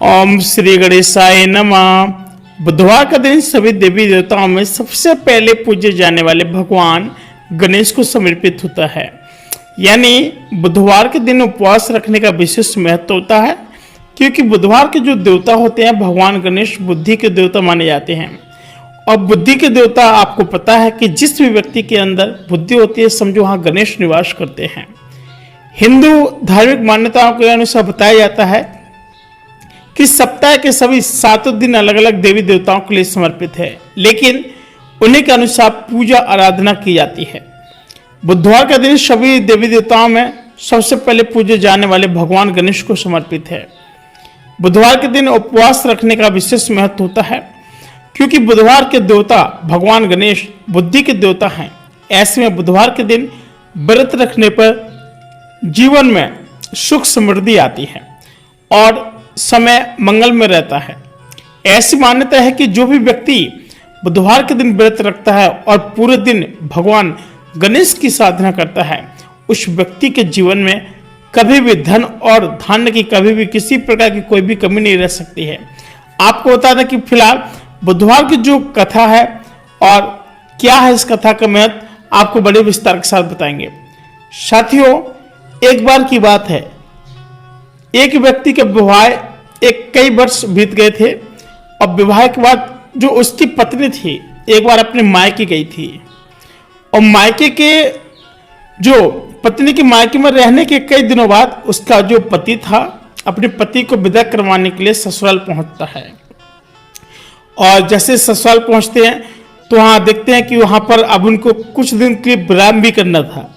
ओम श्री गणेशाय नमः। बुधवार का दिन सभी देवी देवताओं में सबसे पहले पूजे जाने वाले भगवान गणेश को समर्पित होता है। यानी बुधवार के दिन उपवास रखने का विशेष महत्व होता है, क्योंकि बुधवार के जो देवता होते हैं भगवान गणेश बुद्धि के देवता माने जाते हैं। और बुद्धि के देवता आपको पता है कि जिस भी व्यक्ति के अंदर बुद्धि होती है, समझो वहाँ गणेश निवास करते हैं। हिंदू धार्मिक मान्यताओं के अनुसार बताया जाता है कि सप्ताह के सभी 7 दिन अलग अलग देवी देवताओं के लिए समर्पित है, लेकिन उन्हीं के अनुसार पूजा आराधना की जाती है। बुधवार का दिन सभी देवी देवताओं में सबसे पहले पूजे जाने वाले भगवान गणेश को समर्पित है। बुधवार के दिन उपवास रखने का विशेष महत्व होता है, क्योंकि बुधवार के देवता भगवान गणेश बुद्धि के देवता हैं। ऐसे में बुधवार के दिन व्रत रखने पर जीवन में सुख समृद्धि आती है और समय मंगल में रहता है। ऐसी मान्यता है कि जो भी व्यक्ति बुधवार के दिन व्रत रखता है और पूरे दिन भगवान गणेश की साधना करता है, उस व्यक्ति के जीवन में कभी भी धन और धान्य की कभी भी किसी प्रकार की कोई भी कमी नहीं रह सकती है। आपको बता दें कि फिलहाल बुधवार की जो कथा है और क्या है इस कथा का महत्व, आपको बड़े विस्तार के साथ बताएंगे। साथियों, एक बार की बात है, एक व्यक्ति के विवाह कई वर्ष बीत गए थे और विवाह के बाद जो उसकी पत्नी थी एक बार अपने मायके गई थी और मायके के जो पत्नी के मायके में रहने के कई दिनों बाद उसका जो पति था अपने पति को विदा करवाने के लिए ससुराल पहुंचता है। और जैसे ससुराल पहुंचते हैं तो वहां देखते हैं कि वहां पर अब उनको कुछ दिन के लिए विराम भी करना था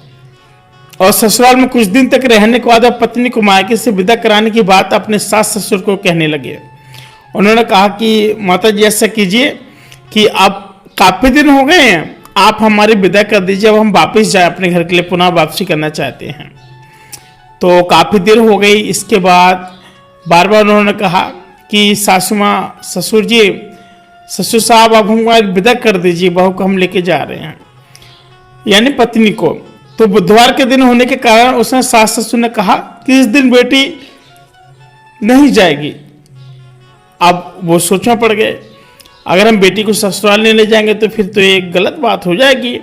और ससुराल में कुछ दिन तक रहने के बाद पत्नी को मायके से विदा कराने की बात अपने सास ससुर को कहने लगे। उन्होंने कहा कि माता जी ऐसा कीजिए कि अब काफी दिन हो गए हैं, आप हमारी विदा कर दीजिए, अब हम वापस जाए अपने घर के लिए, पुनः वापसी करना चाहते हैं। तो काफी देर हो गई। इसके बाद बार बार उन्होंने कहा कि सासू माँ, ससुर जी, ससुर साहब अब हमारी विदा कर दीजिए, बहू को हम लेके जा रहे हैं, यानी पत्नी को। तो बुधवार के दिन होने के कारण उसने सास ससुर ने कहा कि इस दिन बेटी नहीं जाएगी। अब वो सोचना पड़ गए, अगर हम बेटी को ससुराल नहीं ले जाएंगे तो फिर तो एक गलत बात हो जाएगी।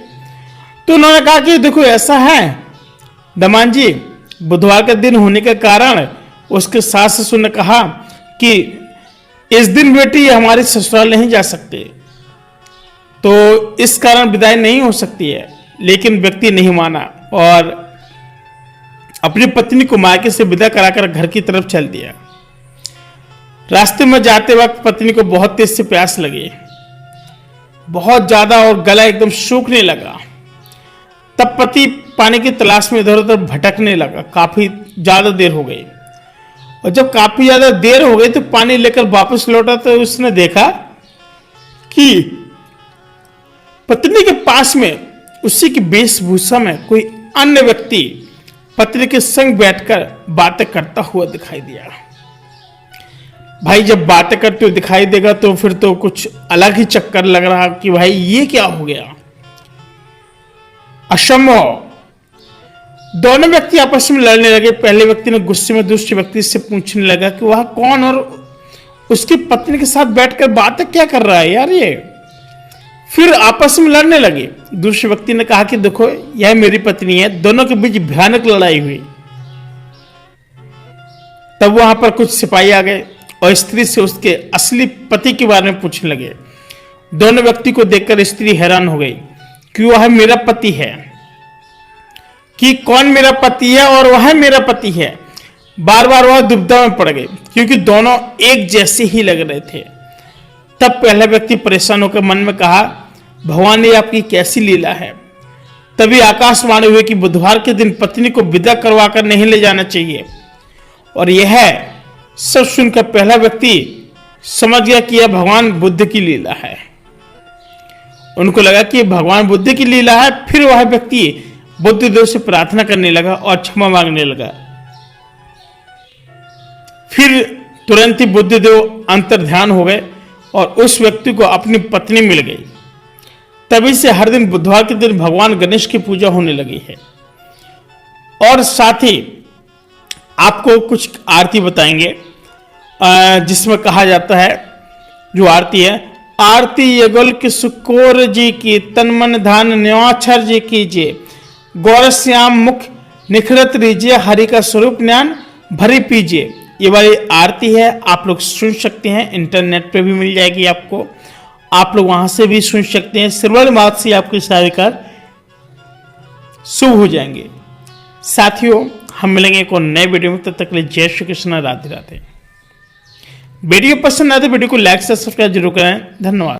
तो उन्होंने कहा कि देखो ऐसा है दमान जी, बुधवार के दिन होने के कारण उसके सास ससुर ने कहा कि इस दिन बेटी हमारे ससुराल नहीं जा सकते, तो इस कारण विदाई नहीं हो सकती है। लेकिन व्यक्ति नहीं माना और अपनी पत्नी को मायके से विदा कराकर घर की तरफ चल दिया। रास्ते में जाते वक्त पत्नी को बहुत तेज से प्यास लगी, बहुत ज्यादा, और गला एकदम सूखने लगा। तब पति पानी की तलाश में इधर उधर भटकने लगा। काफी ज्यादा देर हो गई और जब काफी ज्यादा देर हो गई तो पानी लेकर वापस लौटा तो उसने देखा कि पत्नी के पास में उसी की वेशभूषा में कोई अन्य व्यक्ति पत्नी के संग बैठकर बातें करता हुआ दिखाई दिया। भाई जब बातें करते हुए दिखाई देगा तो फिर तो कुछ अलग ही चक्कर लग रहा कि भाई ये क्या हो गया, असंभव। दोनों व्यक्ति आपस में लड़ने लगे। पहले व्यक्ति ने गुस्से में दूसरे व्यक्ति से पूछने लगा कि वह कौन और उसकी पत्नी के साथ बैठकर बातें क्या कर रहा है यार ये। फिर आपस में लड़ने लगे। दूसरे व्यक्ति ने कहा कि देखो यह मेरी पत्नी है। दोनों के बीच भयानक लड़ाई हुई। तब वहां पर कुछ सिपाही आ गए और स्त्री से उसके असली पति के बारे में पूछने लगे। दोनों व्यक्ति को देखकर स्त्री हैरान हो गई कि वह मेरा पति है, कि कौन मेरा पति है और वह मेरा पति है। बार बार वह दुविधा में पड़ गई क्योंकि दोनों एक जैसे ही लग रहे थे। तब पहला व्यक्ति परेशान होकर मन में कहा, भगवान ये आपकी कैसी लीला है। तभी आकाशवाणी हुई कि बुधवार के दिन पत्नी को विदा करवाकर नहीं ले जाना चाहिए। और यह सब सुनकर पहला व्यक्ति समझ गया कि यह भगवान बुद्ध की लीला है। उनको लगा कि भगवान बुद्ध की लीला है। फिर वह व्यक्ति बुद्ध देव से प्रार्थना करने लगा और क्षमा मांगने लगा। फिर तुरंत ही बुद्ध देव अंतर्ध्यान हो गए और उस व्यक्ति को अपनी पत्नी मिल गई। तभी से हर दिन बुधवार के दिन भगवान गणेश की पूजा होने लगी है। और साथ ही आपको कुछ आरती बताएंगे जिसमें कहा जाता है, जो आरती है, आरती युगल किशोर जी की, तन मन ध्यान निवाक्षर जी कीजिए, गौरश्याम मुख निखरत रीजिए, हरि का स्वरूप ज्ञान भरी पीजिए। ये वाली आरती है, आप लोग सुन सकते हैं, इंटरनेट पे भी मिल जाएगी आपको, आप लोग वहां से भी सुन सकते हैं। सिल्वर मार्क से आपके सारे कार्य शुभ हो जाएंगे। साथियों, हम मिलेंगे एक और नए वीडियो में, तब तक के लिए जय श्री कृष्ण, राधे राधे। वीडियो पसंद आए तो वीडियो को लाइक से सब्सक्राइब जरूर करें। धन्यवाद।